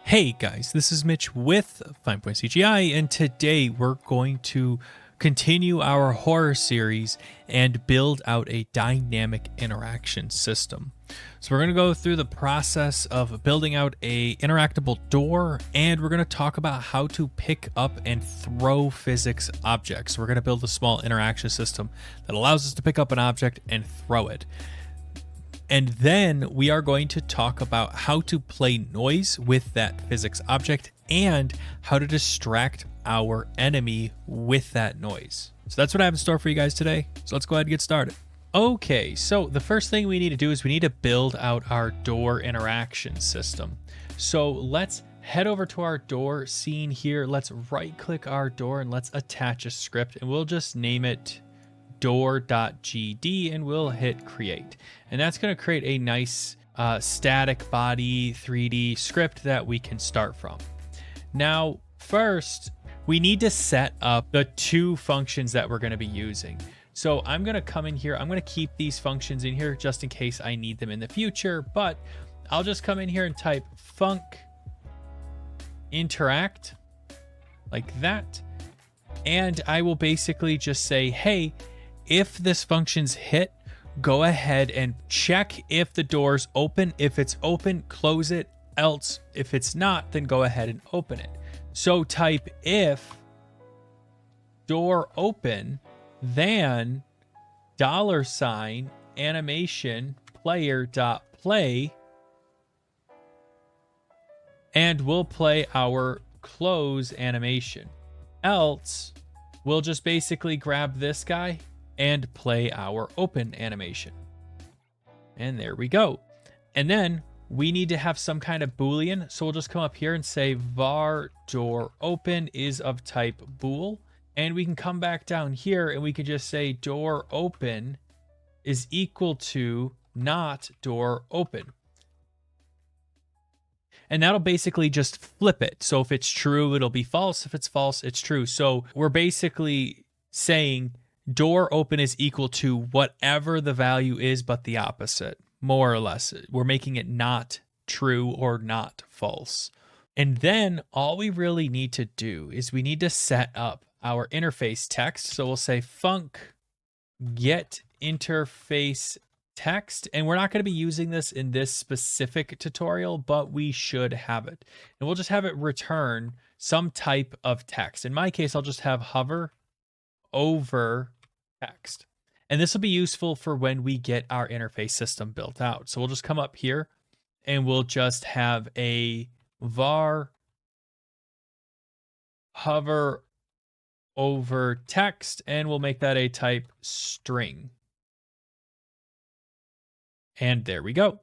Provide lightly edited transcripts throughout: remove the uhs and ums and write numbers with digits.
Hey guys, this is Mitch with Fine Point CGI, and today we're going to continue our horror series and build out a dynamic interaction system. So we're going to go through the process of building out a interactable door, and we're going to talk about how to pick up and throw physics objects. So we're going to build a small interaction system that allows us to pick up an object and throw it. And then we are going to talk about how to play noise with that physics object and how to distract our enemy with that noise. So that's what I have in store for you guys today. So let's go ahead and get started. Okay, so the first thing we need to do is we need to build out our door interaction system. So let's head over to our door scene here. Let's right click our door and let's attach a script, and we'll just name it door.gd and we'll hit create. And that's going to create a nice static body 3D script that we can start from. Now, first, we need to set up the two functions that we're going to be using. So I'm going to come in here. I'm going to keep these functions in here just in case I need them in the future, but I'll just come in here and type func interact like that. And I will basically just say, hey, if this function's hit, go ahead and check if the door's open. If it's open, close it. Else, if it's not, then go ahead and open it. So type if door open, then $ animation player.play, and we'll play our close animation. Else, we'll just basically grab this guy and play our open animation. And there we go. And then we need to have some kind of Boolean. So we'll just come up here and say var door open is of type bool. And we can come back down here and we can just say door open is equal to not door open. And that'll basically just flip it. So if it's true, it'll be false. If it's false, it's true. So we're basically saying door open is equal to whatever the value is, but the opposite, more or less. We're making it not true or not false. And then all we really need to do is we need to set up our interface text. So we'll say func get interface text, and we're not going to be using this in this specific tutorial, but we should have it. And we'll just have it return some type of text. In my case, I'll just have hover over text. And this will be useful for when we get our interface system built out. So we'll just come up here and we'll just have a var hover over text, and we'll make that a type string. And there we go.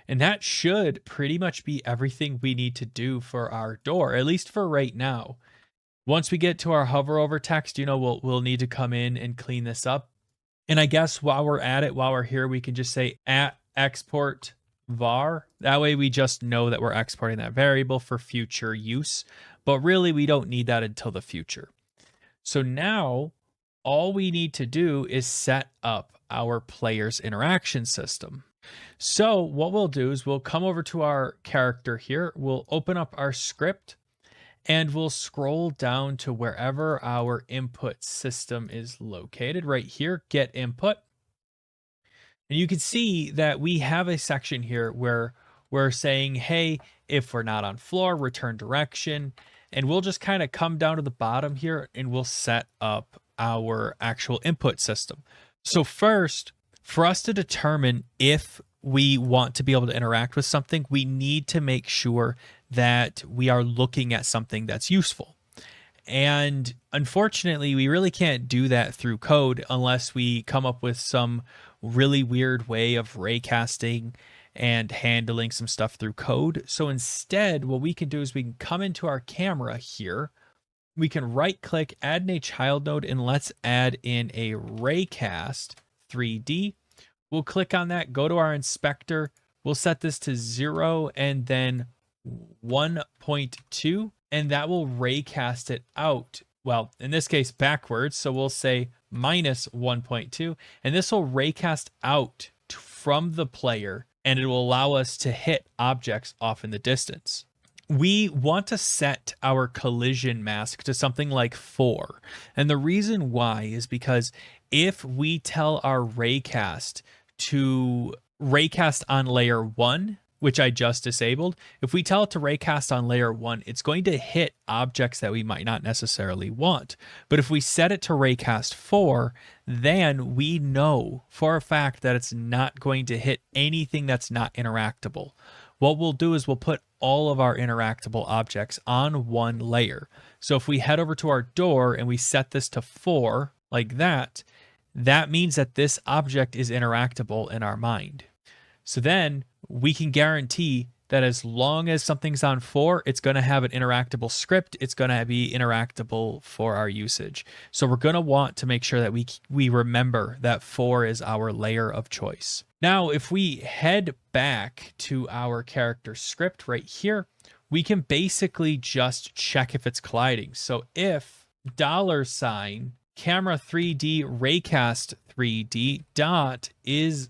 And that should pretty much be everything we need to do for our door, at least for right now. Once we get to our hover over text, we'll need to come in and clean this up. And I guess while we're at it, while we're here, we can just say @export var. That way we just know that we're exporting that variable for future use. But really, we don't need that until the future. So now all we need to do is set up our player's interaction system. So what we'll do is we'll come over to our character here. We'll open up our script and we'll scroll down to wherever our input system is located right here, get input. And you can see that we have a section here where we're saying, hey, if we're not on floor, return direction. And we'll just kind of come down to the bottom here and we'll set up our actual input system. So first, for us to determine if we want to be able to interact with something, we need to make sure that we are looking at something that's useful. And unfortunately, we really can't do that through code unless we come up with some really weird way of raycasting and handling some stuff through code. So instead, what we can do is we can come into our camera here. We can right click, add in a child node, and let's add in a raycast 3D. We'll click on that, go to our inspector. We'll set this to 0 and then 1.2, and that will raycast it out. Well, in this case, backwards. So we'll say minus 1.2, and this will raycast out from the player, and it will allow us to hit objects off in the distance. we want to set our collision mask to something like 4. And the reason why is because if we tell our raycast to raycast on layer 1, which I just disabled, if we tell it to raycast on layer 1, it's going to hit objects that we might not necessarily want. But if we set it to raycast 4, then we know for a fact that it's not going to hit anything that's not interactable. What we'll do is we'll put all of our interactable objects on one layer. So if we head over to our door and we set this to 4 like that, that means that this object is interactable in our mind. So then we can guarantee that as long as something's on 4, it's going to have an interactable script. It's going to be interactable for our usage. So we're going to want to make sure that we remember that 4 is our layer of choice. Now, if we head back to our character script right here, we can basically just check if it's colliding. So if $ camera 3D raycast 3D dot is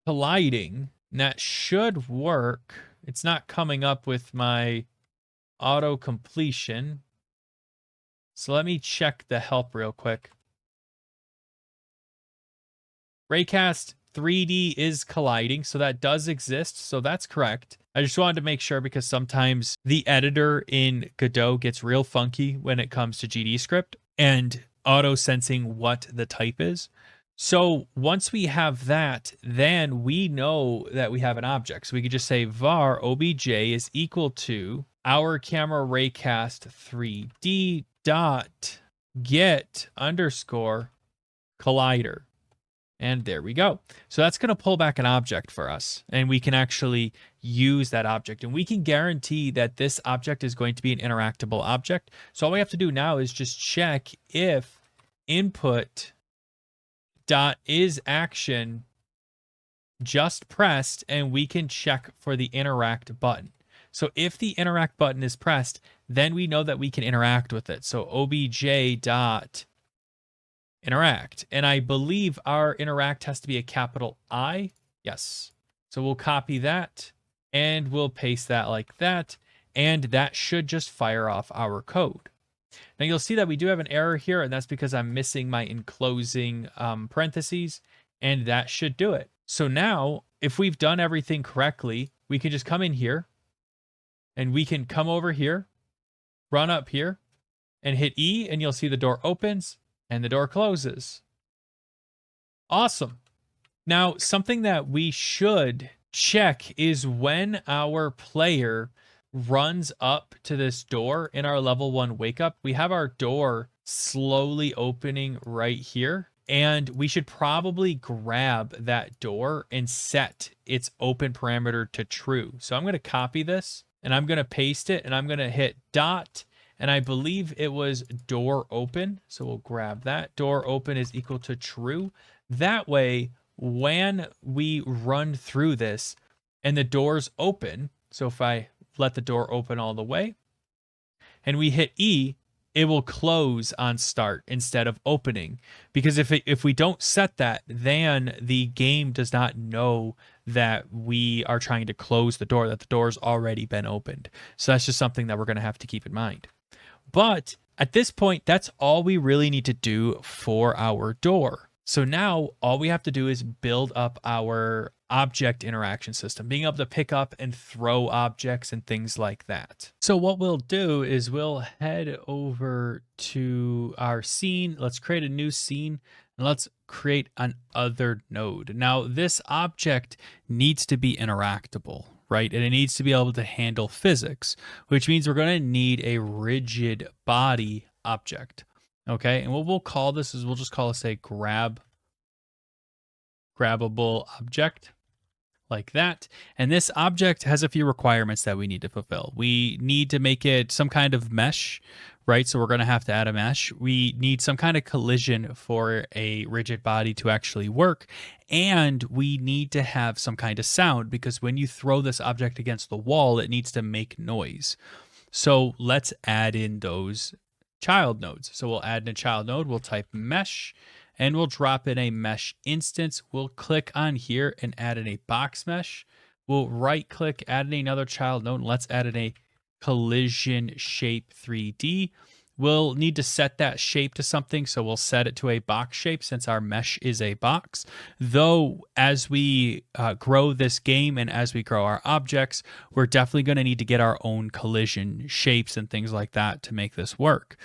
colliding, that should work. It's not coming up with my auto completion. So let me check the help real quick. Raycast 3D is colliding, so that does exist, so that's correct. I just wanted to make sure because sometimes the editor in Godot gets real funky when it comes to GD script and auto sensing what the type is. So once we have that, then we know that we have an object. So we could just say var obj is equal to our camera raycast 3D dot get underscore collider. And there we go. So that's going to pull back an object for us, and we can actually use that object, and we can guarantee that this object is going to be an interactable object. So all we have to do now is just check if input dot is action just pressed, and we can check for the interact button. So if the interact button is pressed, then we know that we can interact with it. So obj dot interact, and I believe our interact has to be a capital I. Yes. So we'll copy that and we'll paste that like that, and that should just fire off our code. Now you'll see that we do have an error here, and that's because I'm missing my enclosing parentheses, and that should do it. So now if we've done everything correctly, we can just come in here and we can come over here, run up here and hit E, and you'll see the door opens and the door closes. Awesome. Now, something that we should check is when our player runs up to this door in our level 1 wake up, we have our door slowly opening right here, and we should probably grab that door and set its open parameter to true. So I'm going to copy this and I'm going to paste it, and I'm going to hit dot, and I believe it was door open. So we'll grab that. Door open is equal to true. That way, when we run through this and the door's open, so if I let the door open all the way and we hit E, it will close on start instead of opening. Because if we don't set that, then the game does not know that we are trying to close the door, that the door's already been opened. So that's just something that we're going to have to keep in mind. But at this point, that's all we really need to do for our door. So now all we have to do is build up our object interaction system, being able to pick up and throw objects and things like that. So what we'll do is we'll head over to our scene. Let's create a new scene and let's create an other node. Now this object needs to be interactable, right? And it needs to be able to handle physics, which means we're going to need a rigid body object. Okay, and what we'll call this is we'll just call this a grabbable object like that. And this object has a few requirements that we need to fulfill. We need to make it some kind of mesh, right? So we're going to have to add a mesh. We need some kind of collision for a rigid body to actually work. And we need to have some kind of sound, because when you throw this object against the wall, it needs to make noise. So let's add in those child nodes. So we'll add in a child node, we'll type mesh, and we'll drop in a mesh instance. We'll click on here and add in a box mesh. We'll right click, add another child node. Let's add in a collision shape 3D. We'll need to set that shape to something, so we'll set it to a box shape since our mesh is a box. Though, as we grow this game and as we grow our objects, we're definitely going to need to get our own collision shapes and things like that to make this work.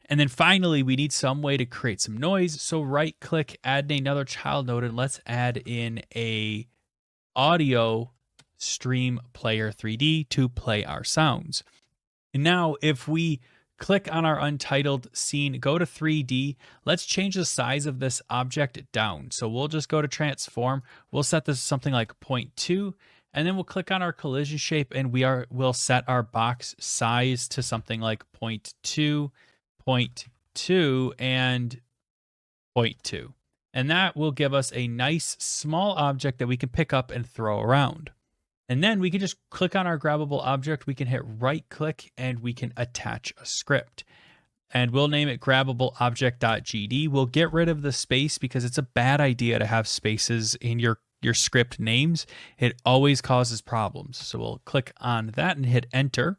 And then finally, we need some way to create some noise. So right click, add another child node, and let's add in a audio stream player 3D to play our sounds. And now if we click on our untitled scene, go to 3D, let's change the size of this object down. So we'll just go to transform. We'll set this to something like 0.2, and then we'll click on our collision shape and we'll set our box size to something like 0.2, 0.2, and 0.2. And that will give us a nice small object that we can pick up and throw around. And then we can just click on our grabbable object. We can hit right click and we can attach a script. And we'll name it grabbableobject.gd. We'll get rid of the space because it's a bad idea to have spaces in your script names. It always causes problems. So we'll click on that and hit enter.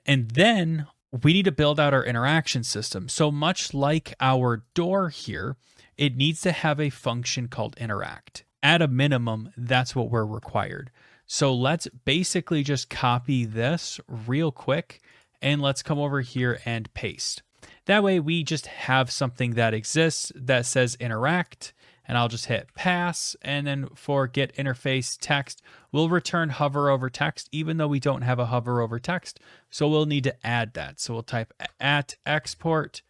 And then we need to build out our interaction system. So much like our door here, it needs to have a function called interact. At a minimum, that's what we're required. So let's basically just copy this real quick and let's come over here and paste. That way we just have something that exists that says interact, and I'll just hit pass. And then for get interface text, we'll return hover over text, even though we don't have a hover over text. So we'll need to add that. So we'll type at export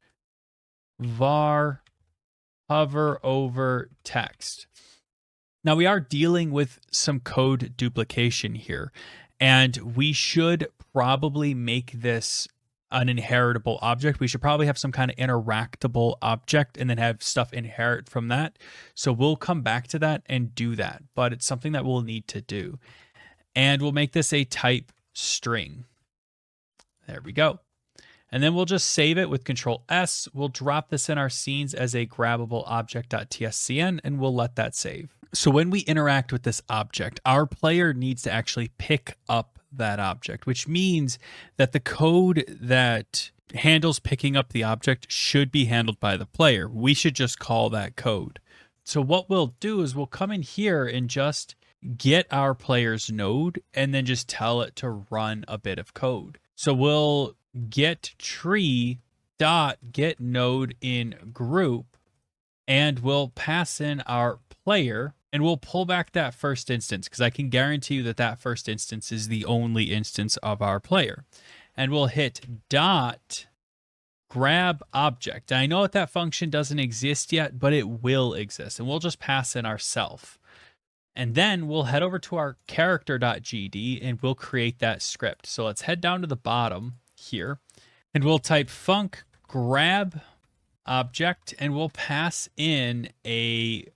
var hover over text. Now we are dealing with some code duplication here, and we should probably make this an inheritable object. We should probably have some kind of interactable object and then have stuff inherit from that. So we'll come back to that and do that, but it's something that we'll need to do. And we'll make this a type string. There we go. And then we'll just save it with Control S. We'll drop this in our scenes as a grabbable object.tscn, and we'll let that save. So when we interact with this object, our player needs to actually pick up that object, which means that the code that handles picking up the object should be handled by the player. We should just call that code. So what we'll do is we'll come in here and just get our player's node and then just tell it to run a bit of code. So we'll get tree dot get node in group, and we'll pass in our player, and we'll pull back that first instance because I can guarantee you that that first instance is the only instance of our player. And we'll hit dot grab object. And I know that function doesn't exist yet, but it will exist, and we'll just pass in ourself. And then we'll head over to our character.gd and we'll create that script. So let's head down to the bottom here and we'll type func grab object, and we'll pass in a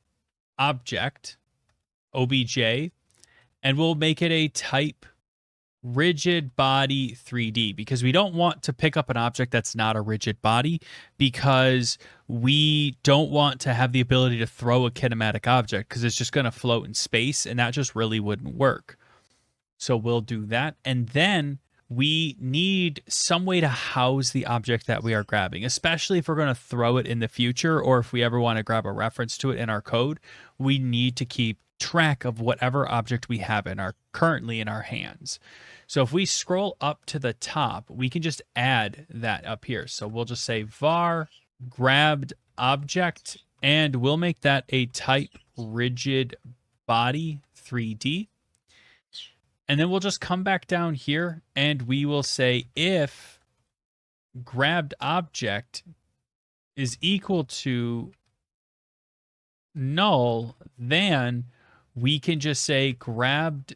object obj, and we'll make it a type rigid body 3D because we don't want to pick up an object that's not a rigid body, because we don't want to have the ability to throw a kinematic object because it's just going to float in space, and that just really wouldn't work. So we'll do that. And then we need some way to house the object that we are grabbing, especially if we're going to throw it in the future, or if we ever want to grab a reference to it in our code. We need to keep track of whatever object we have currently in our hands. So if we scroll up to the top, we can just add that up here. So we'll just say var grabbed object, and we'll make that a type rigid body 3D. And then we'll just come back down here and we will say if grabbed object is equal to null, then we can just say grabbed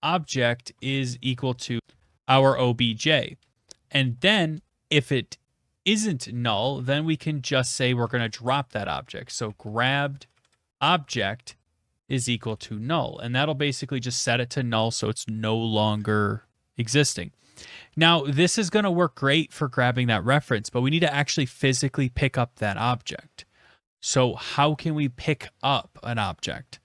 object is equal to our obj. And then if it isn't null, then we can just say we're going to drop that object. So grabbed object is equal to null, and that'll basically just set it to null so it's no longer existing. Now, this is going to work great for grabbing that reference, but we need to actually physically pick up that object. So how can we pick up an object?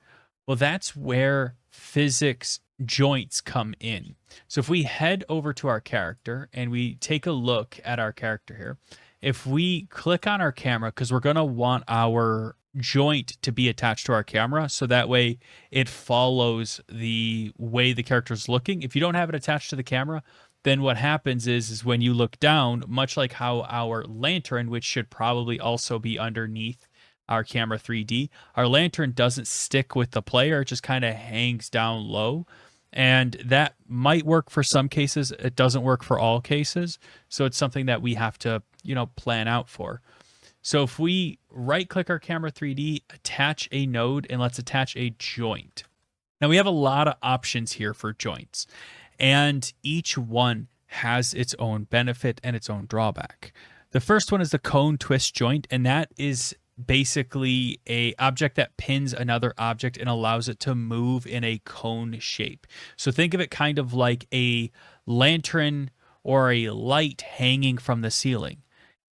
Well, that's where physics joints come in. So if we head over to our character and we take a look at our character here, if we click on our camera, because we're going to want our joint to be attached to our camera, so that way it follows the way the character is looking. If you don't have it attached to the camera, then what happens is when you look down, much like how our lantern, which should probably also be underneath our camera 3D, our lantern doesn't stick with the player. It just kind of hangs down low. And that might work for some cases. It doesn't work for all cases. So it's something that we have to, plan out for. So if we right click our camera 3D, attach a node, and let's attach a joint. Now we have a lot of options here for joints, and each one has its own benefit and its own drawback. The first one is the cone twist joint, and that is basically a object that pins another object and allows it to move in a cone shape. So think of it kind of like a lantern or a light hanging from the ceiling.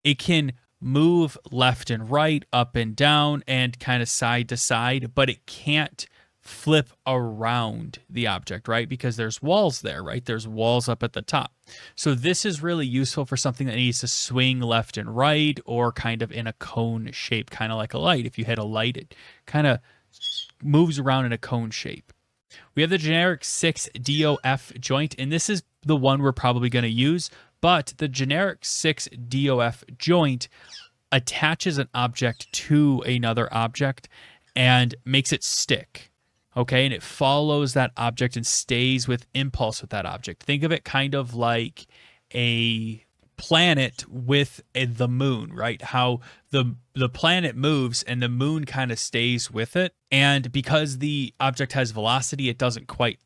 It can move left and right, up and down, and kind of side to side, but it can't flip around the object, right? Because there's walls there, right? There's walls up at the top. So this is really useful for something that needs to swing left and right, or kind of in a cone shape, kind of like a light. If you hit a light, it kind of moves around in a cone shape. We have the generic 6DOF joint, and this is the one we're probably going to use, but the generic 6DOF joint attaches an object to another object and makes it stick. Okay, and it follows that object and stays with impulse with that object. Think of it kind of like a planet with the moon, right? How the planet moves and the moon kind of stays with it. And because the object has velocity, it doesn't quite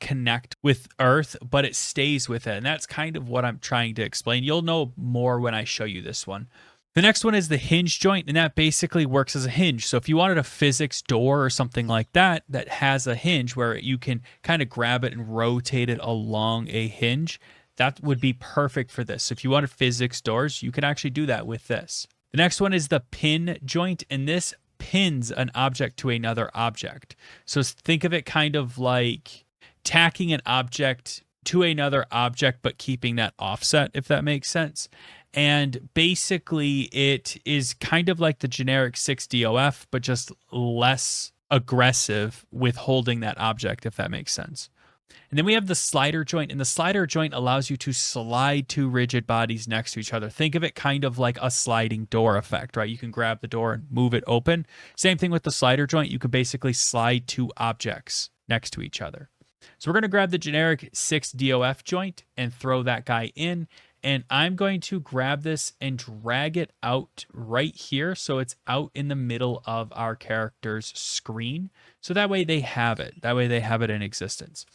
connect with Earth, but it stays with it. And that's kind of what I'm trying to explain. You'll know more when I show you this one. The next one is the hinge joint, and that basically works as a hinge. So if you wanted a physics door or something like that that has a hinge where you can kind of grab it and rotate it along a hinge, that would be perfect for this. So if you wanted physics doors, you can actually do that with this. The next one is the pin joint, and this pins an object to another object. So think of it kind of like tacking an object to another object, but keeping that offset, if that makes sense. And basically, it is kind of like the generic 6DOF, but just less aggressive with holding that object, if that makes sense. And then we have the slider joint, and the slider joint allows you to slide two rigid bodies next to each other. Think of it kind of like a sliding door effect, right? You can grab the door and move it open. Same thing with the slider joint. You can basically slide two objects next to each other. So we're going to grab the generic 6DOF joint and throw that guy in. And I'm going to grab this and drag it out right here so it's out in the middle of our character's screen. So that way they have it. That way they have it in existence.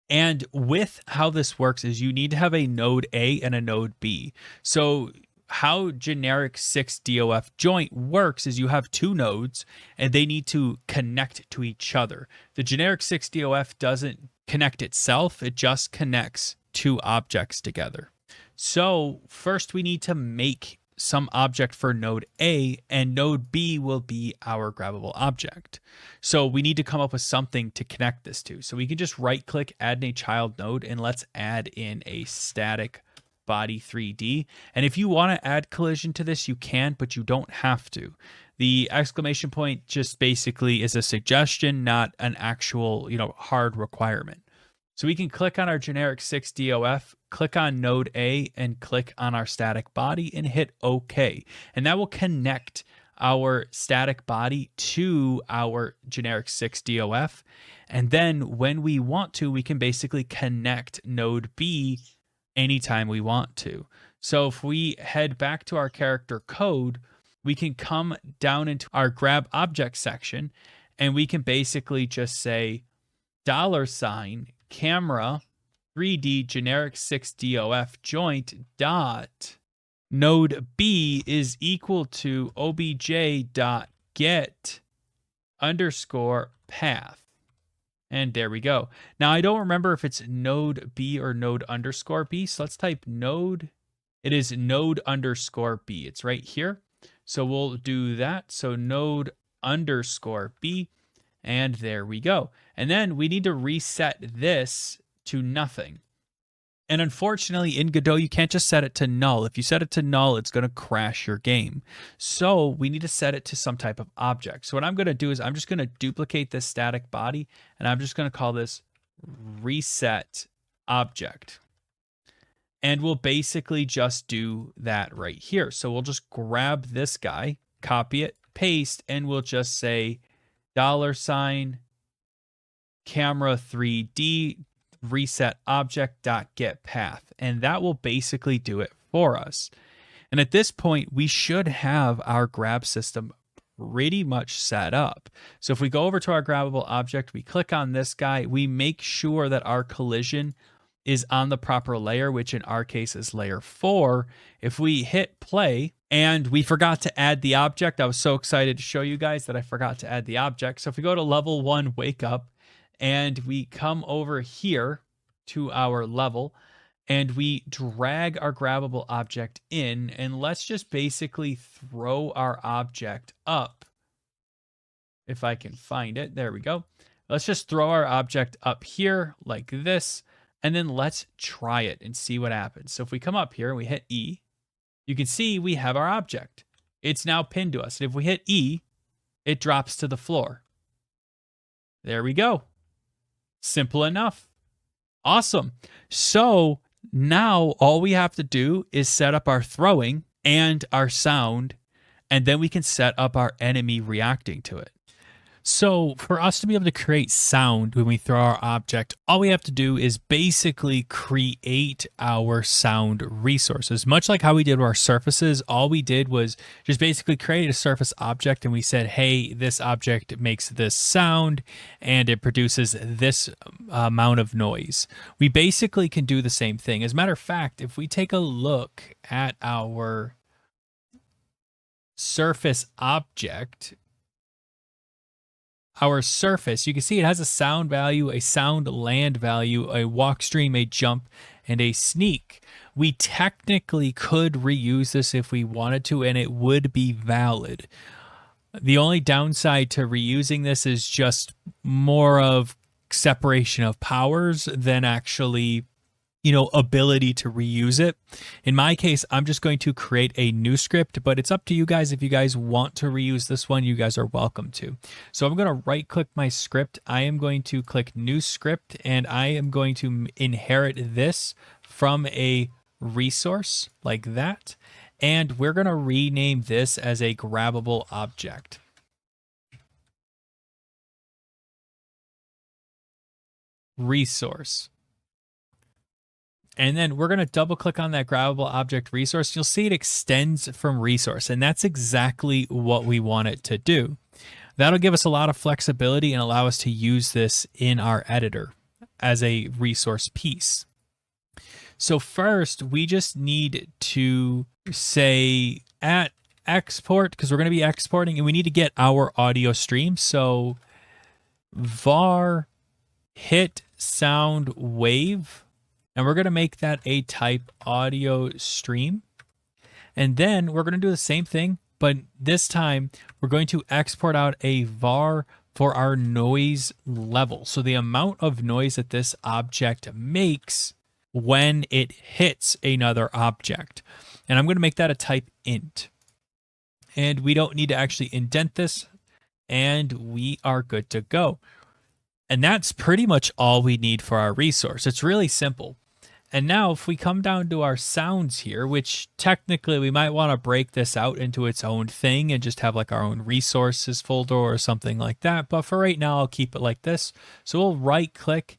And with how this works is you need to have a node A and a node B. So how generic 6DOF joint works is you have two nodes and they need to connect to each other. The generic 6DOF doesn't connect itself. It just connects two objects together. So first we need to make some object for node A, and node B will be our grabbable object. So we need to come up with something to connect this to. So we can just right click, add in a child node, and let's add in a static body 3D. And if you want to add collision to this, you can, but you don't have to. The exclamation point just basically is a suggestion, not an actual, hard requirement. So we can click on our generic 6DOF, click on node A, and click on our static body and hit OK. And that will connect our static body to our generic 6DOF. And then when we want to, we can basically connect node B anytime we want to. So if we head back to our character code, we can come down into our grab object section, and we can basically just say $ camera 3D generic 6DOF joint dot node B is equal to obj dot get underscore path. And there we go. Now I don't remember if it's node B or node underscore B. So let's type node. It is node underscore B. It's right here. So we'll do that. So node underscore B. And there we go. And then we need to reset this to nothing. And unfortunately, in Godot, you can't just set it to null. If you set it to null, it's going to crash your game. So we need to set it to some type of object. So what I'm going to do is I'm just going to duplicate this static body, and I'm just going to call this reset object. And we'll basically just do that right here. So we'll just grab this guy, copy it, paste, and we'll just say $camera 3D reset object.get path, and that will basically do it for us. And at this point, we should have our grab system pretty much set up. So if we go over to our grabbable object, we click on this guy, we make sure that our collision is on the proper layer, which in our case is layer 4. If we hit play, and we forgot to add the object, I was so excited to show you guys that I forgot to add the object. So if we go to level 1 wake up, and we come over here to our level, and we drag our grabbable object in, and let's just basically throw our object up. If I can find it, there we go. Let's just throw our object up here like this, and then let's try it and see what happens. So if we come up here and we hit E, you can see we have our object. It's now pinned to us. And if we hit E, it drops to the floor. There we go. Simple enough. Awesome. So now all we have to do is set up our throwing and our sound, and then we can set up our enemy reacting to it. So for us to be able to create sound when we throw our object, all we have to do is basically create our sound resources. Much like how we did with our surfaces, all we did was just basically create a surface object, and we said, hey, this object makes this sound and it produces this amount of noise. We basically can do the same thing. As a matter of fact, if we take a look at our surface object, our surface, you can see it has a sound value, a sound land value, a walk stream, a jump, and a sneak. We technically could reuse this if we wanted to, and it would be valid. The only downside to reusing this is just more of separation of powers than actually, ability to reuse it. In my case, I'm just going to create a new script, but it's up to you guys. If you guys want to reuse this one, you guys are welcome to. So I'm going to right click my script. I am going to click new script, and I am going to inherit this from a resource like that. And we're going to rename this as a grabbable object. Resource. And then we're going to double click on that grabbable object resource. You'll see it extends from resource, and that's exactly what we want it to do. That'll give us a lot of flexibility and allow us to use this in our editor as a resource piece. So first, we just need to say at export, because we're going to be exporting, and we need to get our audio stream. So var hit sound wave. And we're going to make that a type audio stream. And then we're going to do the same thing, but this time we're going to export out a var for our noise level. So the amount of noise that this object makes when it hits another object. And I'm going to make that a type int. And we don't need to actually indent this, and we are good to go. And that's pretty much all we need for our resource. It's really simple. And now if we come down to our sounds here, which technically we might want to break this out into its own thing and just have like our own resources folder or something like that. But for right now, I'll keep it like this. So we'll right click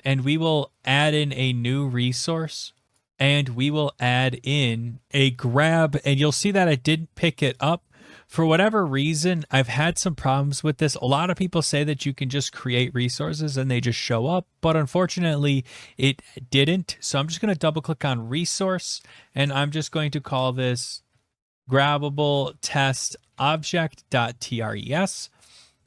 and we will add in a new resource, and we will add in a grab, and you'll see that I didn't pick it up. For whatever reason, I've had some problems with this. A lot of people say that you can just create resources and they just show up, but unfortunately it didn't. So I'm just going to double click on resource, and I'm just going to call this grabbable test object.tres.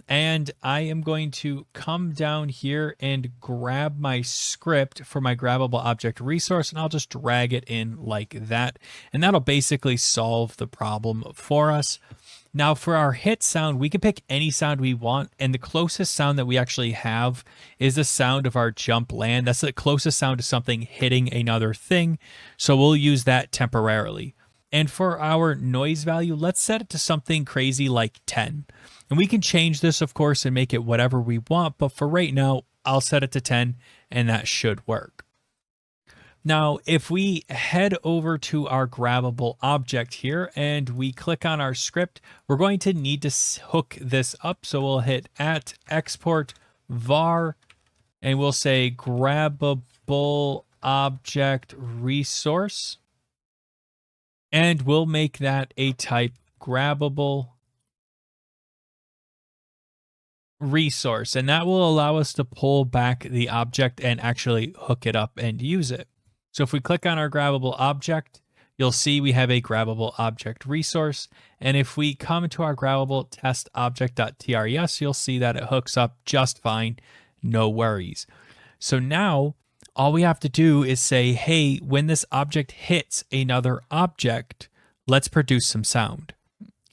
And I am going to come down here and grab my script for my grabbable object resource, and I'll just drag it in like that. And that'll basically solve the problem for us. Now for our hit sound, we can pick any sound we want, and the closest sound that we actually have is the sound of our jump land. That's the closest sound to something hitting another thing, so we'll use that temporarily. And for our noise value, let's set it to something crazy like 10. And we can change this, of course, and make it whatever we want, but for right now, I'll set it to 10, and that should work. Now, if we head over to our grabbable object here and we click on our script, we're going to need to hook this up. So we'll hit @export var and we'll say grabbable object resource. And we'll make that a type grabbable resource. And that will allow us to pull back the object and actually hook it up and use it. So if we click on our grabbable object, you'll see we have a grabbable object resource. And if we come to our grabbable test object.tres, you'll see that it hooks up just fine, no worries. So now all we have to do is say, hey, when this object hits another object, let's produce some sound.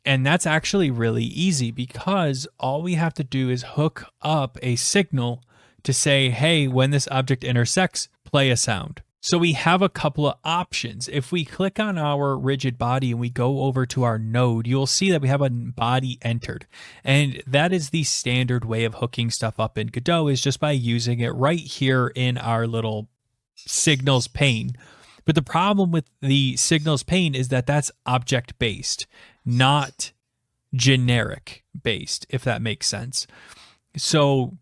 And that's actually really easy because all we have to do is hook up a signal to say, hey, when this object intersects, play a sound. So we have a couple of options. If we click on our rigid body and we go over to our node, you'll see that we have a body entered. And that is the standard way of hooking stuff up in Godot, is just by using it right here in our little signals pane. But the problem with the signals pane is that that's object based, not generic based, if that makes sense. So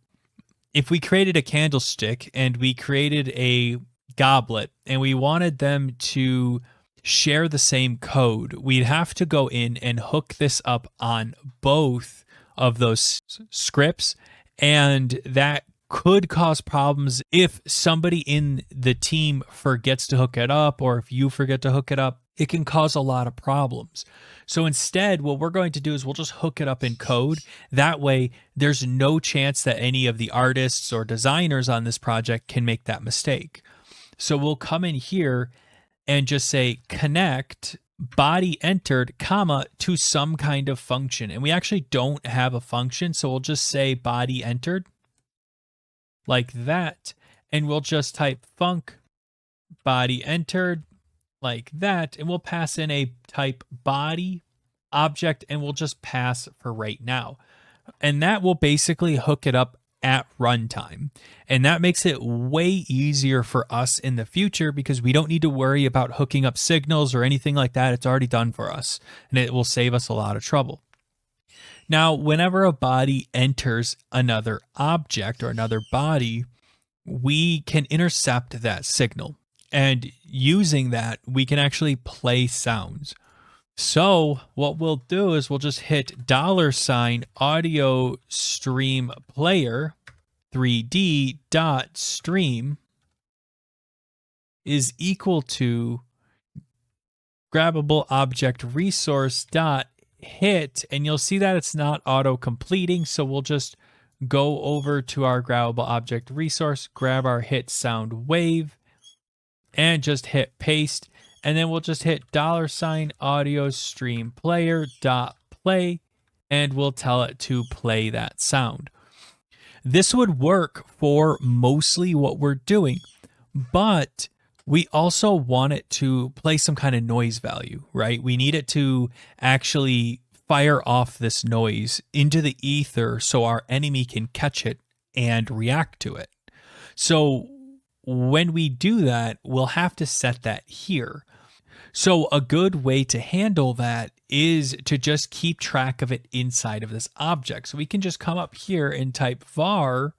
if we created a candlestick and we created a goblet and we wanted them to share the same code, we'd have to go in and hook this up on both of those scripts, and that could cause problems if somebody in the team forgets to hook it up, or if you forget to hook it up. It can cause a lot of problems. So instead, what we're going to do is we'll just hook it up in code. That way, there's no chance that any of the artists or designers on this project can make that mistake. So we'll come in here and just say connect body entered, comma, to some kind of function. And we actually don't have a function, so we'll just say body entered like that. And we'll just type func body entered like that. And we'll pass in a type body object, and we'll just pass for right now. And that will basically hook it up at runtime. And that makes it way easier for us in the future because we don't need to worry about hooking up signals or anything like that. It's already done for us, and it will save us a lot of trouble. Now, whenever a body enters another object or another body, we can intercept that signal. And using that, we can actually play sounds. So what we'll do is we'll just hit $audio stream player 3D dot stream is equal to grabbable object resource dot hit, and you'll see that it's not auto completing. So we'll just go over to our grabbable object resource, grab our hit sound wave, and just hit paste. And then we'll just hit $audio stream player dot play, and we'll tell it to play that sound. This would work for mostly what we're doing, but we also want it to play some kind of noise value, right? We need it to actually fire off this noise into the ether so our enemy can catch it and react to it. So when we do that, we'll have to set that here. So a good way to handle that is to just keep track of it inside of this object. So we can just come up here and type var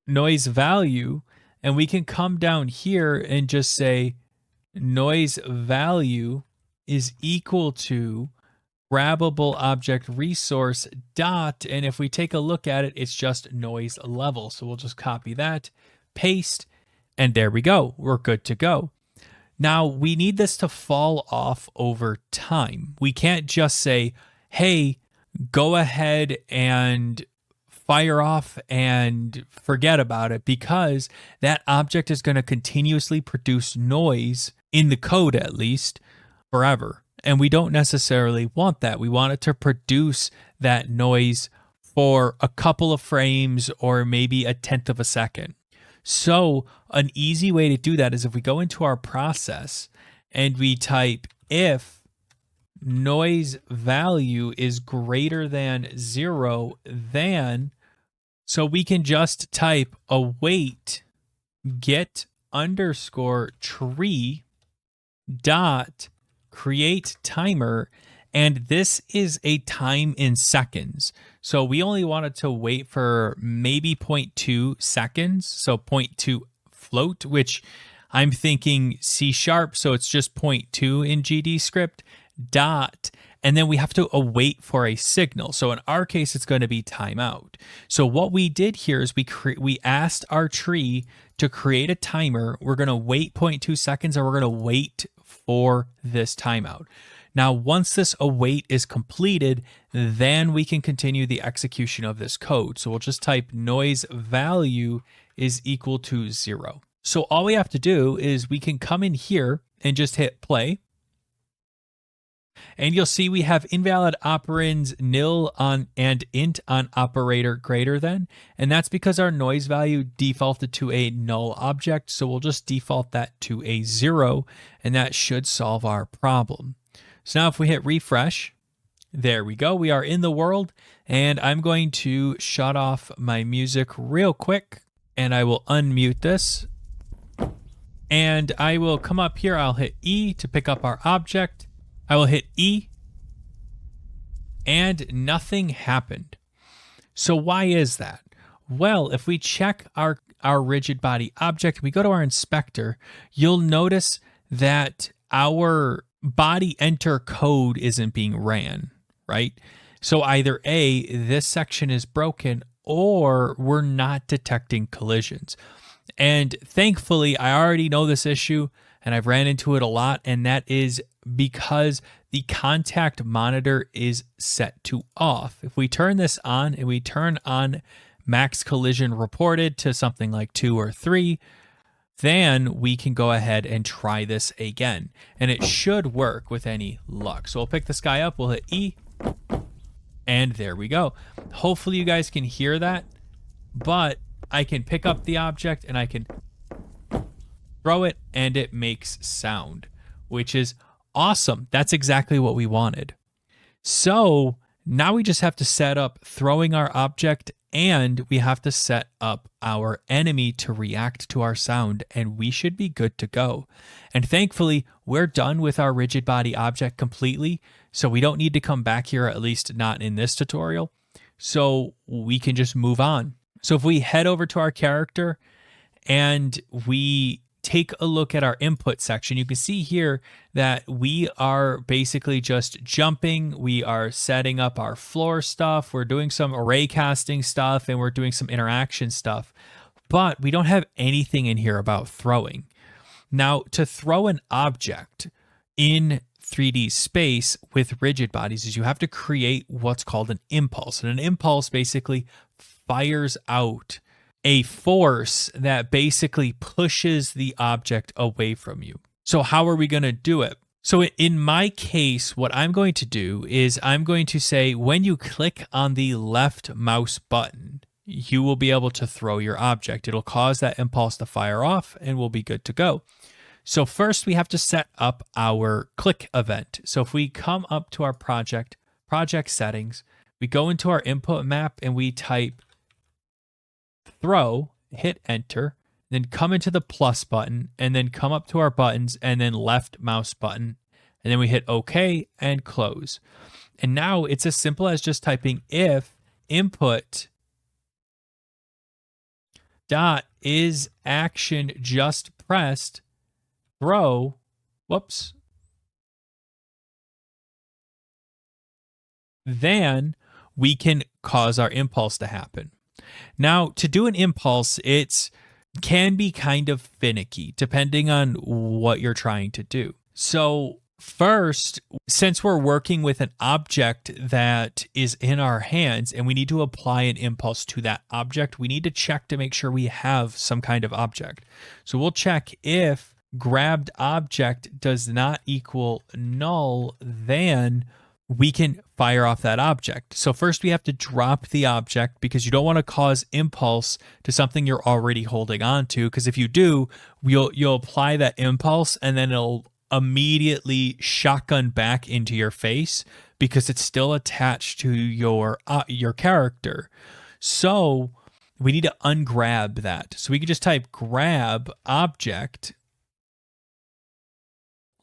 noise value, and we can come down here and just say noise value is equal to grabbable object resource dot, and if we take a look at it, it's just noise level. So we'll just copy that, paste, and there we go. We're good to go. Now we need this to fall off over time. We can't just say, hey, go ahead and fire off and forget about it, because that object is going to continuously produce noise in the code, at least, forever. And we don't necessarily want that. We want it to produce that noise for a couple of frames or maybe a tenth of a second. So an easy way to do that is if we go into our process and we type if noise value is greater than 0, then, so we can just type await get underscore tree dot create timer, and this is a time in seconds. So we only wanted to wait for maybe 0.2 seconds. So 0.2 float, which I'm thinking C#, so it's just 0.2 in GD script dot, and then we have to await for a signal. So in our case, it's going to be timeout. So what we did here is we asked our tree to create a timer. We're going to wait 0.2 seconds, and we're going to wait for this timeout. Now, once this await is completed, then we can continue the execution of this code. So we'll just type noise value is equal to 0. So all we have to do is we can come in here and just hit play. And you'll see we have invalid operands nil on and int on operator greater than. And that's because our noise value defaulted to a null object. So we'll just default that to a 0, and that should solve our problem. So now if we hit refresh, there we go. We are in the world, and I'm going to shut off my music real quick, and I will unmute this. And I will come up here. I'll hit E to pick up our object. I will hit E, and nothing happened. So why is that? Well, if we check our RigidBody object, we go to our inspector, you'll notice that our body enter code isn't being ran, right? So either A, this section is broken, or we're not detecting collisions. And thankfully, I already know this issue, and I've ran into it a lot, and that is because the contact monitor is set to off. If we turn this on and we turn on max collision reported to something like 2 or 3, then we can go ahead and try this again. And it should work with any luck. So we'll pick this guy up, we'll hit E, and there we go. Hopefully you guys can hear that, but I can pick up the object and I can throw it and it makes sound, which is awesome. That's exactly what we wanted. So now we just have to set up throwing our object, and we have to set up our enemy to react to our sound, and we should be good to go. And thankfully, we're done with our RigidBody object completely, so we don't need to come back here, at least not in this tutorial. So we can just move on. So if we head over to our character and we take a look at our input section, you can see here that we are basically just jumping. We are setting up our floor stuff. We're doing some array casting stuff, and we're doing some interaction stuff, but we don't have anything in here about throwing. Now, to throw an object in 3D space with rigid bodies is you have to create what's called an impulse. And an impulse basically fires out a force that basically pushes the object away from you. So how are we going to do it? So in my case, what I'm going to do is I'm going to say when you click on the left mouse button, you will be able to throw your object. It'll cause that impulse to fire off, and we'll be good to go. So first we have to set up our click event. So if we come up to our project settings, we go into our input map and we type throw, hit enter, then come into the plus button, and then come up to our buttons and then left mouse button, and then we hit OK and close. And now it's as simple as just typing if input dot is action just pressed throw, whoops, then we can cause our impulse to happen. Now, to do an impulse, it can be kind of finicky depending on what you're trying to do. So first, since we're working with an object that is in our hands and we need to apply an impulse to that object, we need to check to make sure we have some kind of object. So we'll check if grabbed object does not equal null, then we can fire off that object. So first we have to drop the object because you don't want to cause impulse to something you're already holding on to, because if you do, you'll apply that impulse and then it'll immediately shotgun back into your face because it's still attached to your character. So we need to ungrab that. So we can just type grab object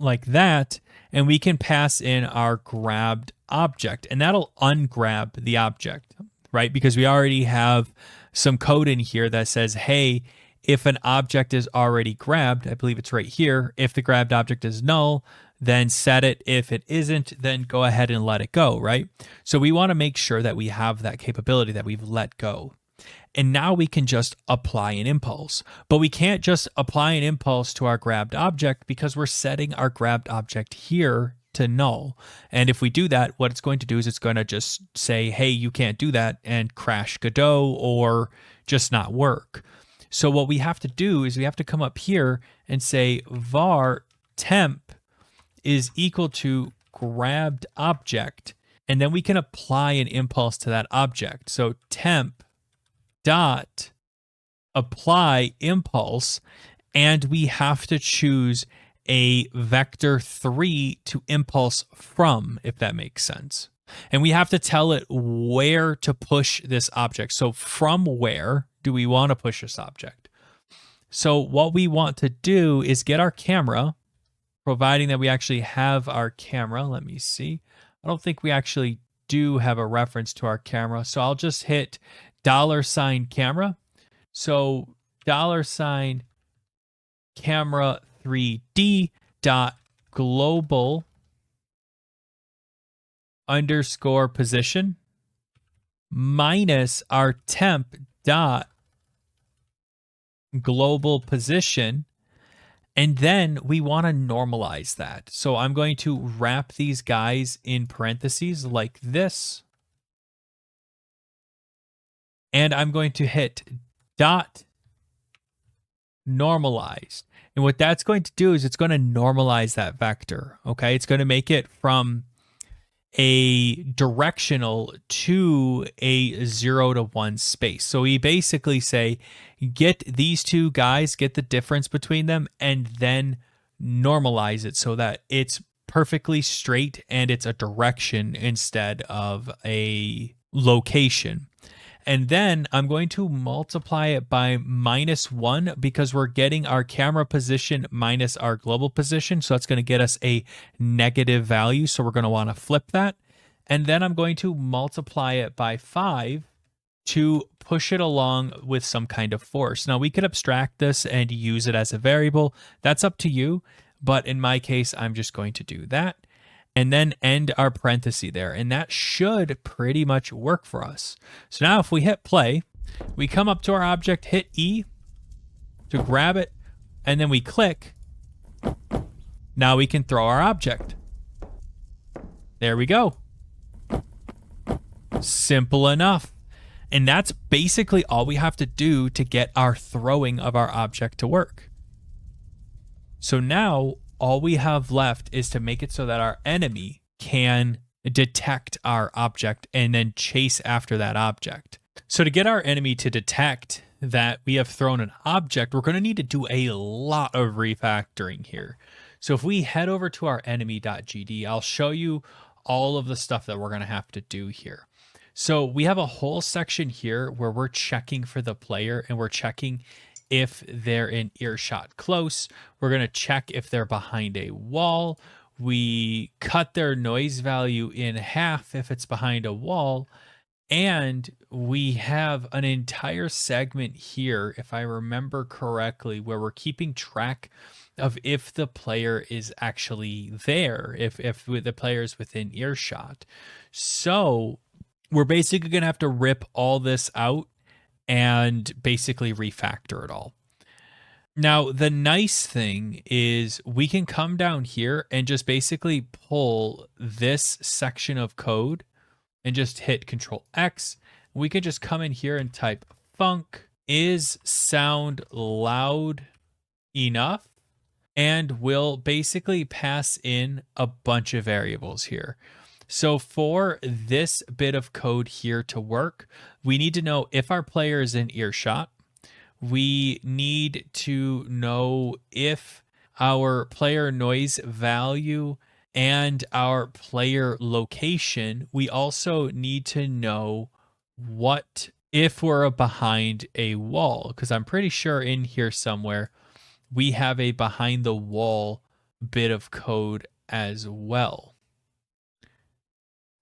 like that, and we can pass in our grabbed object, and that'll ungrab the object, right? Because we already have some code in here that says, hey, if an object is already grabbed, I believe it's right here, if the grabbed object is null, then set it. If it isn't, then go ahead and let it go, right? So we want to make sure that we have that capability that we've let go. And now we can just apply an impulse. But we can't just apply an impulse to our grabbed object because we're setting our grabbed object here to null. And if we do that, what it's going to do is it's going to just say, hey, you can't do that, and crash Godot or just not work. So what we have to do is we have to come up here and say var temp is equal to grabbed object. And then we can apply an impulse to that object. So temp dot apply impulse, and we have to choose a vector 3 to impulse from, if that makes sense. And we have to tell it where to push this object. So from where do we want to push this object? So what we want to do is get our camera, providing that we actually have our camera. Let me see. I don't think we actually do have a reference to our camera. So I'll just hit $camera. So $camera 3D dot global underscore position minus our temp dot global position. And then we want to normalize that. So I'm going to wrap these guys in parentheses like this. And I'm going to hit dot normalized. And what that's going to do is it's going to normalize that vector. Okay. It's going to make it from a directional to a 0 to 1 space. So we basically say, get these two guys, get the difference between them, and then normalize it so that it's perfectly straight and it's a direction instead of a location. And then I'm going to multiply it by -1 because we're getting our camera position minus our global position. So that's going to get us a negative value. So we're going to want to flip that. And then I'm going to multiply it by 5 to push it along with some kind of force. Now we could abstract this and use it as a variable. That's up to you. But in my case, I'm just going to do that. And then end our parenthesis there. And that should pretty much work for us. So now if we hit play, we come up to our object, hit E to grab it, and then we click. Now we can throw our object. There we go. Simple enough. And that's basically all we have to do to get our throwing of our object to work. So now all we have left is to make it so that our enemy can detect our object and then chase after that object. So to get our enemy to detect that we have thrown an object, we're going to need to do a lot of refactoring here. So if we head over to our enemy.gd, I'll show you all of the stuff that we're going to have to do here. So we have a whole section here where we're checking for the player and we're checking if they're in earshot close. We're going to check if they're behind a wall. We cut their noise value in half if it's behind a wall. And we have an entire segment here, if I remember correctly, where we're keeping track of if the player is actually there, if the player is within earshot. So we're basically going to have to rip all this out and basically refactor it all. Now, the nice thing is we can come down here and just basically pull this section of code and just hit Control X. We can just come in here and type func is sound loud enough. and we'll basically pass in a bunch of variables here. So for this bit of code here to work, we need to know if our player is in earshot. We need to know if our player noise value and our player location. We also need to know what if we're behind a wall, because I'm pretty sure in here somewhere we have a behind the wall bit of code as well.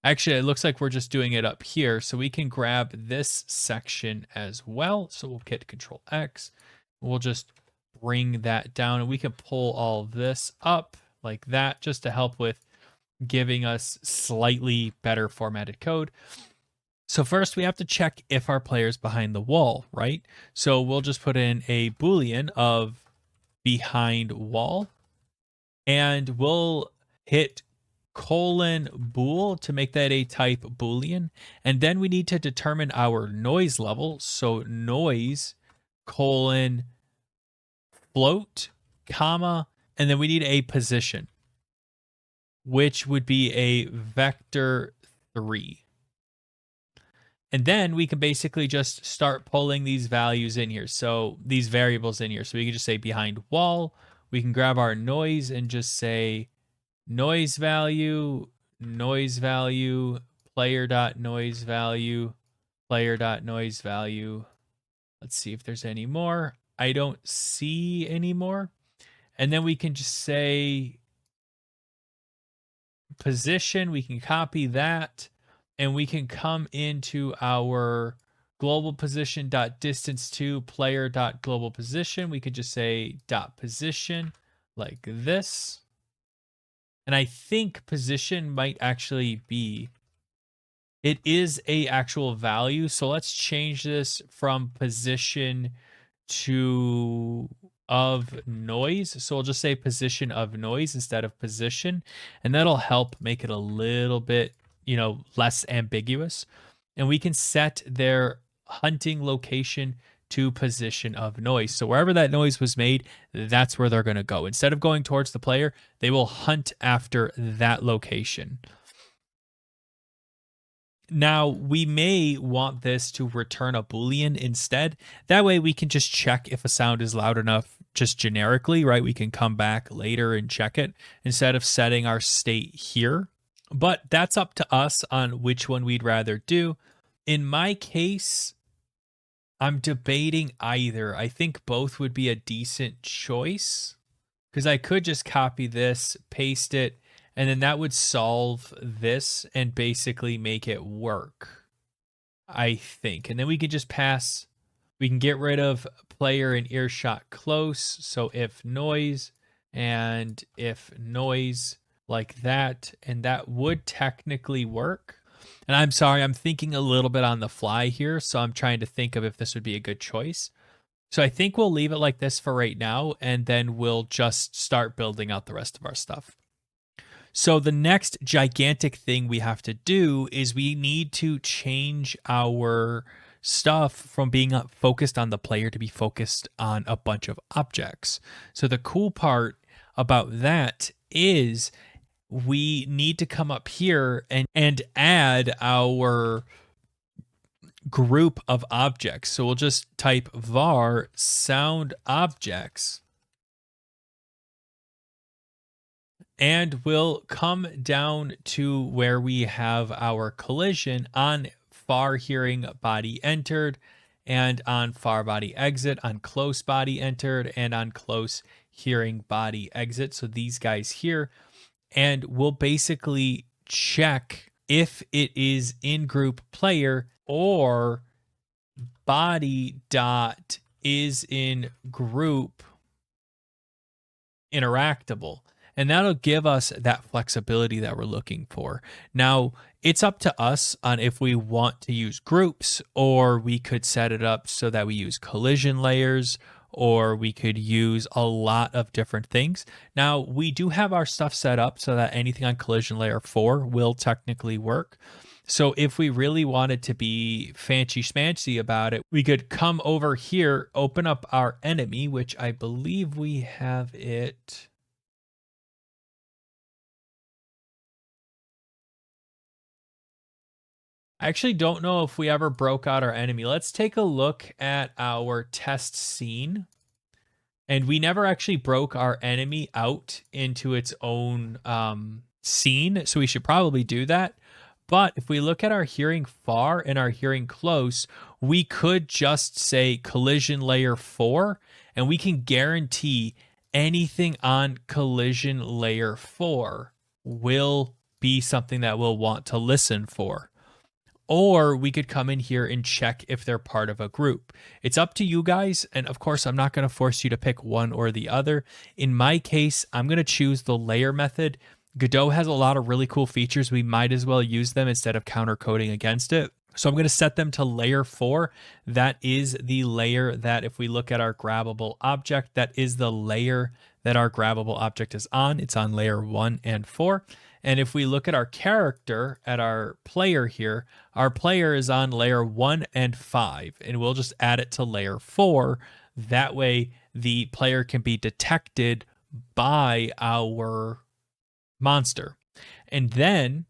Actually, it looks like we're just doing it up here. So we can grab this section as well. So we'll hit Control X. We'll just bring that down and we can pull all this up like that just to help with giving us slightly better formatted code. So first we have to check if our player's behind the wall, right? So we'll just put in a Boolean of behind wall and we'll hit :bool to make that a type Boolean. And then we need to determine our noise level. So noise : float, comma, and then we need a position, which would be a vector 3. And then we can basically just start pulling these values in here. So these variables in here. So we can just say behind wall. We can grab our noise and just say noise value, player.noise value, player.noise value. Let's see if there's any more. I don't see any more. And then we can just say position. We can copy that and we can come into our global position .distance to player.global position. We could just say .position like this. And I think position might actually be, it is a actual value. So let's change this from position to of noise. So we'll just say position of noise instead of position. And that'll help make it a little bit, less ambiguous. And we can set their hunting location to position of noise. So wherever that noise was made, that's where they're going to go. Instead of going towards the player, they will hunt after that location. Now, we may want this to return a Boolean instead. That way we can just check if a sound is loud enough just generically, right? We can come back later and check it instead of setting our state here. But that's up to us on which one we'd rather do. In my case, I'm debating either. I think both would be a decent choice because I could just copy this, paste it, and then that would solve this and basically make it work, I think. And then we can just pass, we can get rid of player and earshot close. So if noise and if noise like that, and that would technically work. And I'm sorry, I'm thinking a little bit on the fly here, so I'm trying to think of if this would be a good choice. So I think we'll leave it like this for right now, and then we'll just start building out the rest of our stuff. So the next gigantic thing we have to do is we need to change our stuff from being focused on the player to be focused on a bunch of objects. So the cool part about that is we need to come up here and add our group of objects. So we'll just type var sound objects. And we'll come down to where we have our collision on far hearing body entered and on far body exit, on close body entered and on close hearing body exit. So these guys here. And we'll basically check if it is in group player or body dot is in group interactable. And that'll give us that flexibility that we're looking for. Now, it's up to us on if we want to use groups, or we could set it up so that we use collision layers, or we could use a lot of different things. Now, we do have our stuff set up so that anything on collision layer 4 will technically work. So if we really wanted to be fancy schmancy about it, we could come over here, open up our enemy, which I believe we have it. I actually don't know if we ever broke out our enemy. Let's take a look at our test scene. And we never actually broke our enemy out into its own scene. So we should probably do that. But if we look at our hearing far and our hearing close, we could just say collision layer 4, and we can guarantee anything on collision layer 4 will be something that we'll want to listen for. Or we could come in here and check if they're part of a group. It's up to you guys. And of course, I'm not going to force you to pick one or the other. In my case, I'm going to choose the layer method. Godot has a lot of really cool features. We might as well use them instead of counter coding against it. So I'm going to set them to layer 4. That is the layer that if we look at our grabbable object, that is the layer that our grabbable object is on. It's on layer 1 and 4. And if we look at our character, at our player here, our player is on layer 1 and 5, and we'll just add it to layer 4. That way the player can be detected by our monster. And then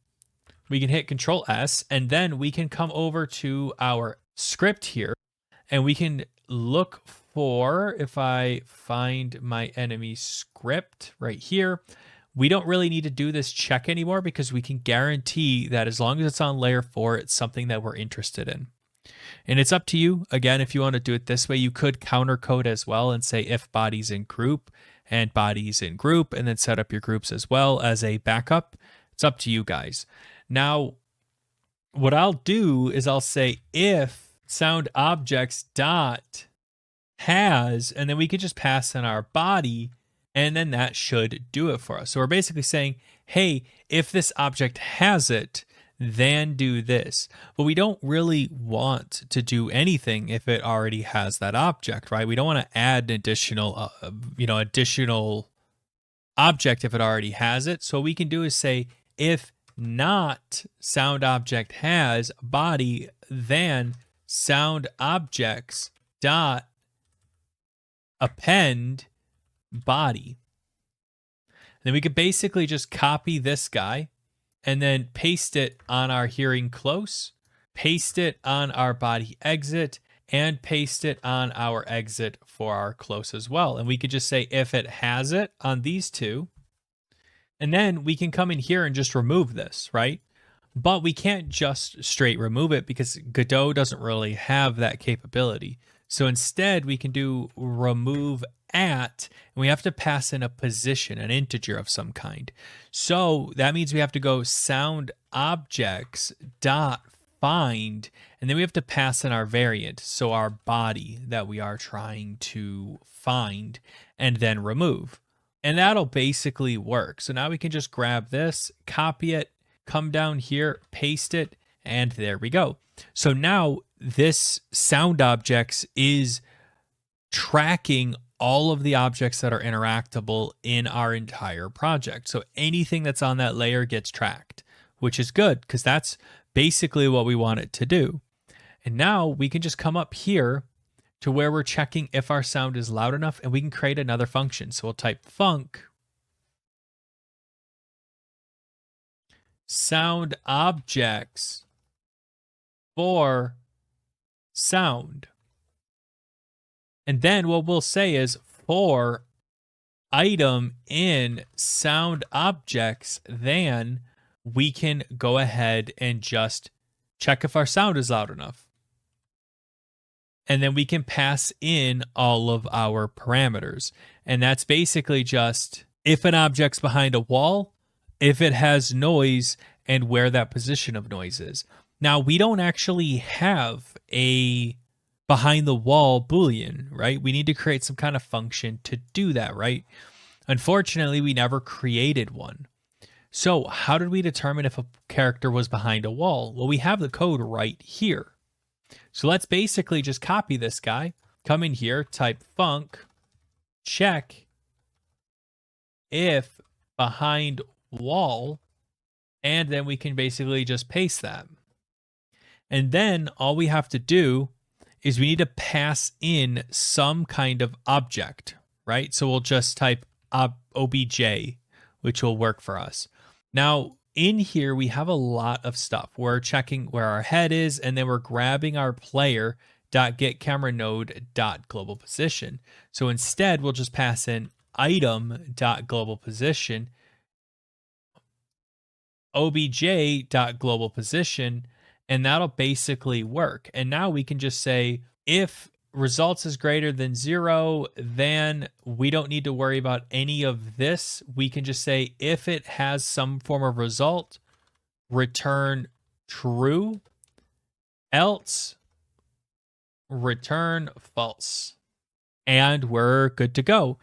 we can hit Control S, and then we can come over to our script here, and we can look for, if I find my enemy script right here, we don't really need to do this check anymore because we can guarantee that as long as it's on layer 4, it's something that we're interested in. And it's up to you. Again, if you want to do it this way, you could counter code as well and say if bodies in group and bodies in group, and then set up your groups as well as a backup. It's up to you guys. Now, what I'll do is I'll say if sound objects dot has, and then we could just pass in our body, and then that should do it for us. So we're basically saying, hey, if this object has it, then do this. But we don't really want to do anything if it already has that object, right? We don't want to add an additional, additional object if it already has it. So what we can do is say, if not sound object has body, then sound objects dot append body. And then we could basically just copy this guy and then paste it on our hearing close, paste it on our body exit, and paste it on our exit for our close as well. And we could just say if it has it on these two, and then we can come in here and just remove this, right? But we can't just straight remove it because Godot doesn't really have that capability. So instead we can do remove at, and we have to pass in a position, an integer of some kind. So that means we have to go sound objects dot find, and then we have to pass in our variant, so our body that we are trying to find, and then remove. And that'll basically work. So now we can just grab this, copy it, come down here, paste it, and there we go. So now this sound objects is tracking all of the objects that are interactable in our entire project. So anything that's on that layer gets tracked, which is good because that's basically what we want it to do. And now we can just come up here to where we're checking if our sound is loud enough, and we can create another function. So we'll type func sound objects for sound. And then what we'll say is for item in sound objects, then we can go ahead and just check if our sound is loud enough. And then we can pass in all of our parameters. And that's basically just if an object's behind a wall, if it has noise, and where that position of noise is. Now, we don't actually have a behind the wall Boolean, right? We need to create some kind of function to do that, right? Unfortunately, we never created one. So how did we determine if a character was behind a wall? Well, we have the code right here. So let's basically just copy this guy, come in here, type func, check if behind wall, and then we can basically just paste that. And then all we have to do is we need to pass in some kind of object, right? So we'll just type obj, which will work for us. Now, in here, we have a lot of stuff. We're checking where our head is, and then we're grabbing our player dot get camera node dot global position. So instead, we'll just pass in item dot global position, obj dot global position, and that'll basically work. And now we can just say if results is greater than 0, then we don't need to worry about any of this. We can just say if it has some form of result, return true, else return false. And we're good to go.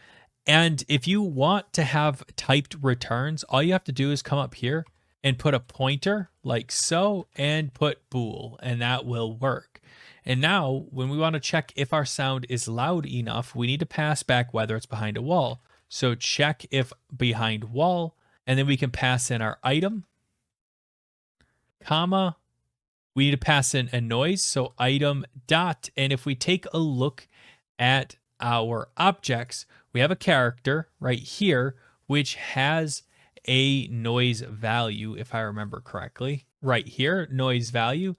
And if you want to have typed returns, all you have to do is come up here and put a pointer like so and put bool, and that will work. And now when we want to check if our sound is loud enough, we need to pass back whether it's behind a wall. So check if behind wall, and then we can pass in our item, comma, we need to pass in a noise, so item dot, and if we take a look at our objects, we have a character right here, which has a noise value, if I remember correctly, right here, noise value.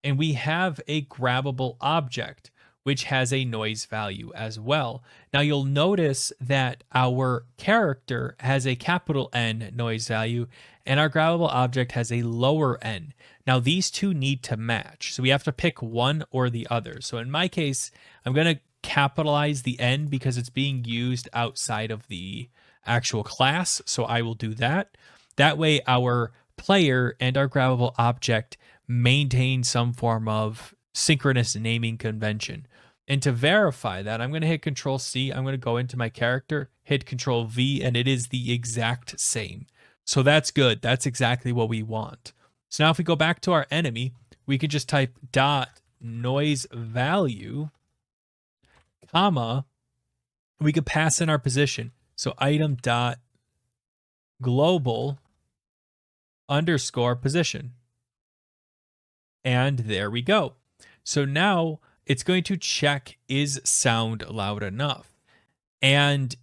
And we have a grabbable object, which has a noise value as well. Now you'll notice that our character has a capital N noise value and our grabbable object has a lower n. Now these two need to match. So we have to pick one or the other. So in my case, I'm going to capitalize the n because it's being used outside of the actual class. So I will do that. That way our player and our grabbable object maintain some form of synchronous naming convention. And to verify that, I'm going to hit Control C. I'm going to go into my character, hit Control V, and it is the exact same. So that's good. That's exactly what we want. So now if we go back to our enemy, we can just type dot noise value, comma, we could pass in our position. So item dot global underscore position. And there we go. So now it's going to check, is sound loud enough? And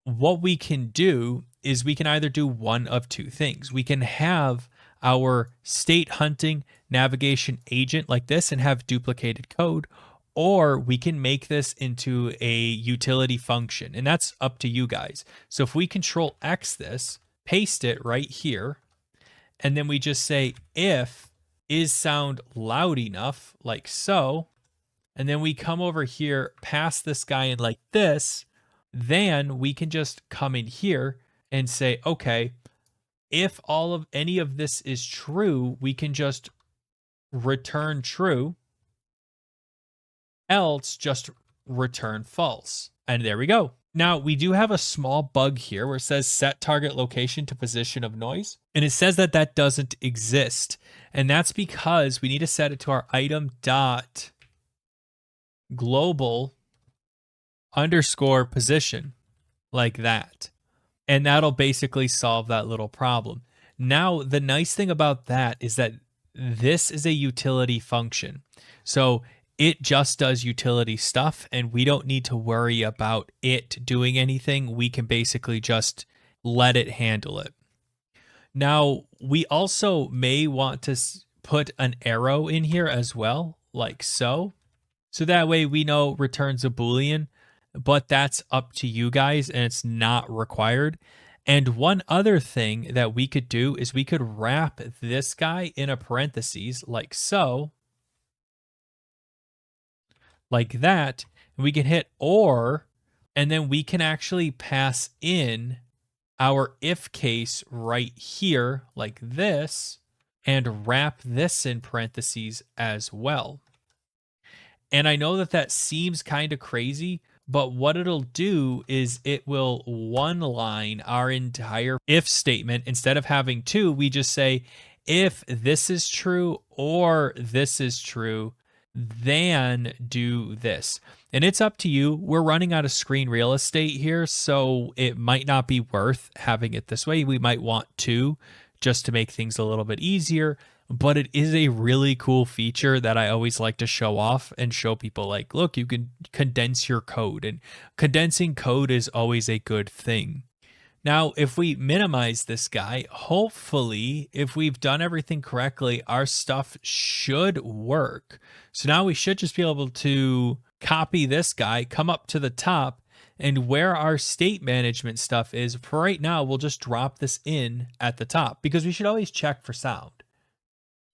what we can do is we can either do one of two things. We can have our state hunting navigation agent like this and have duplicated code, or we can make this into a utility function, and that's up to you guys. So if we Control X this, paste it right here, and then we just say if is sound loud enough, like so, and then we come over here past this guy in like this, then we can just come in here and say, okay, if any of this is true, we can just return true, else just return false. And there we go. Now, we do have a small bug here where it says set target location to position of noise. And it says that that doesn't exist. And that's because we need to set it to our item dot global underscore position like that. And that'll basically solve that little problem. Now, the nice thing about that is that this is a utility function. So it just does utility stuff, and we don't need to worry about it doing anything. We can basically just let it handle it. Now, we also may want to put an arrow in here as well, like so. So that way we know returns a Boolean, but that's up to you guys and it's not required. And one other thing that we could do is we could wrap this guy in a parentheses like so. Like that, and we can hit or, and then we can actually pass in our if case right here like this and wrap this in parentheses as well. And I know that that seems kind of crazy, but what it'll do is it will one line our entire if statement. Instead of having two, we just say if this is true or this is true, then do this. And it's up to you. We're running out of screen real estate here, so it might not be worth having it this way. We might want to just to make things a little bit easier, but it is a really cool feature that I always like to show off and show people like, look, you can condense your code, and condensing code is always a good thing. Now, if we minimize this guy, hopefully, if we've done everything correctly, our stuff should work. So now we should just be able to copy this guy, come up to the top, and where our state management stuff is, for right now, we'll just drop this in at the top because we should always check for sound.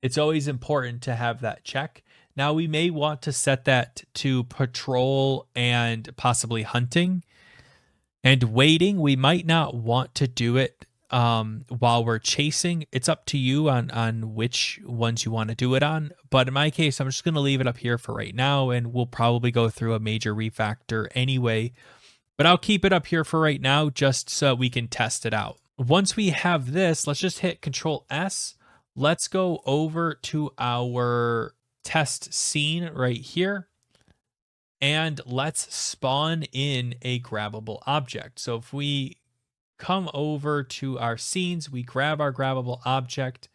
It's always important to have that check. Now we may want to set that to patrol and possibly hunting. And waiting, we might not want to do it while we're chasing. It's up to you on which ones you want to do it on. But in my case, I'm just going to leave it up here for right now, and we'll probably go through a major refactor anyway. But I'll keep it up here for right now just so we can test it out. Once we have this, let's just hit Control S. Let's go over to our test scene right here. And let's spawn in a grabbable object. So if we come over to our scenes, we grab our grabbable object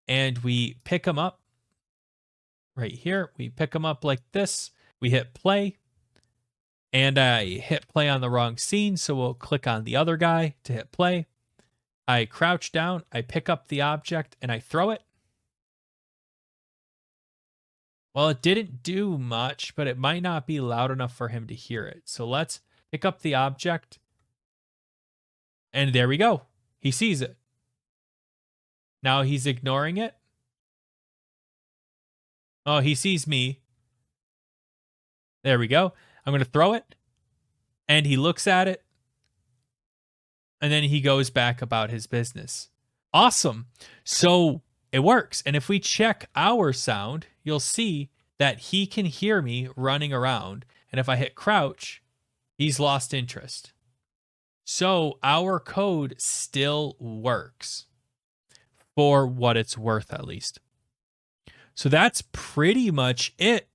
and we pick them up right here. We pick them up like this. We hit play, and I hit play on the wrong scene. So we'll click on the other guy to hit play. I crouch down, I pick up the object, and I throw it. Well, it didn't do much, but it might not be loud enough for him to hear it. So let's pick up the object. And there we go. He sees it. Now he's ignoring it. Oh, he sees me. There we go. I'm going to throw it. And he looks at it. And then he goes back about his business. Awesome. So it works. And if we check our sound, you'll see that he can hear me running around. And if I hit crouch, he's lost interest. So our code still works for what it's worth, at least. So that's pretty much it.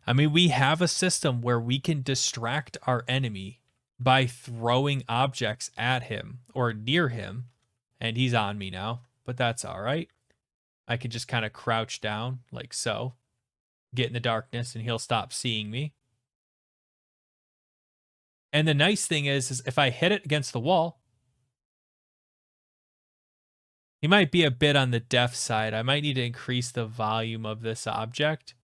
I mean, we have a system where we can distract our enemy by throwing objects at him or near him. And he's on me now, but that's all right. I can just kind of crouch down like so, get in the darkness, and he'll stop seeing me. And the nice thing is if I hit it against the wall, he might be a bit on the deaf side. I might need to increase the volume of this object.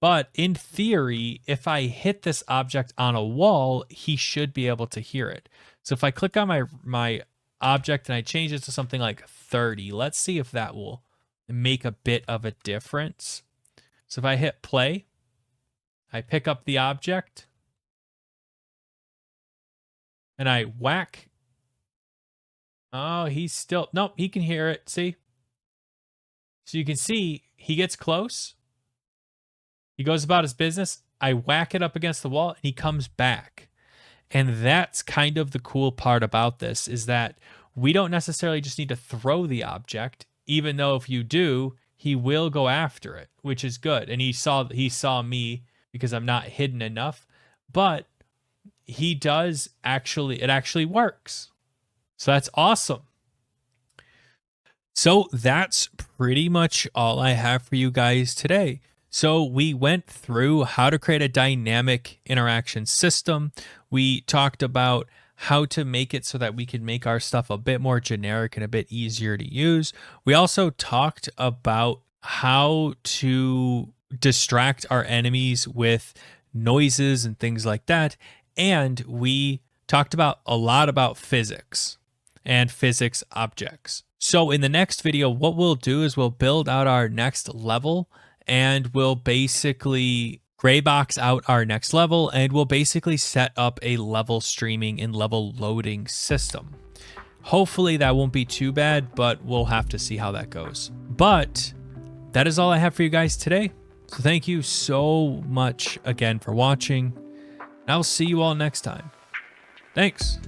But in theory, if I hit this object on a wall, he should be able to hear it. So if I click on my object and I change it to something like 30, let's see if that will make a bit of a difference. So if I hit play, I pick up the object and I whack. Oh, he's still, nope, he can hear it. See? So you can see he gets close. He goes about his business. I whack it up against the wall and he comes back. And that's kind of the cool part about this, is that we don't necessarily just need to throw the object, even though if you do, he will go after it, which is good. And he saw me because I'm not hidden enough, but he does actually, it actually works. So that's awesome. So that's pretty much all I have for you guys today. So we went through how to create a dynamic interaction system. We talked about how to make it so that we can make our stuff a bit more generic and a bit easier to use. We also talked about how to distract our enemies with noises and things like that. And we talked about a lot about physics and physics objects. So in the next video, what we'll do is we'll build out our next level, and we'll basically gray box out our next level, and we'll basically set up a level streaming and level loading system. Hopefully that won't be too bad, but we'll have to see how that goes. But that is all I have for you guys today. So thank you so much again for watching. I'll see you all next time. Thanks.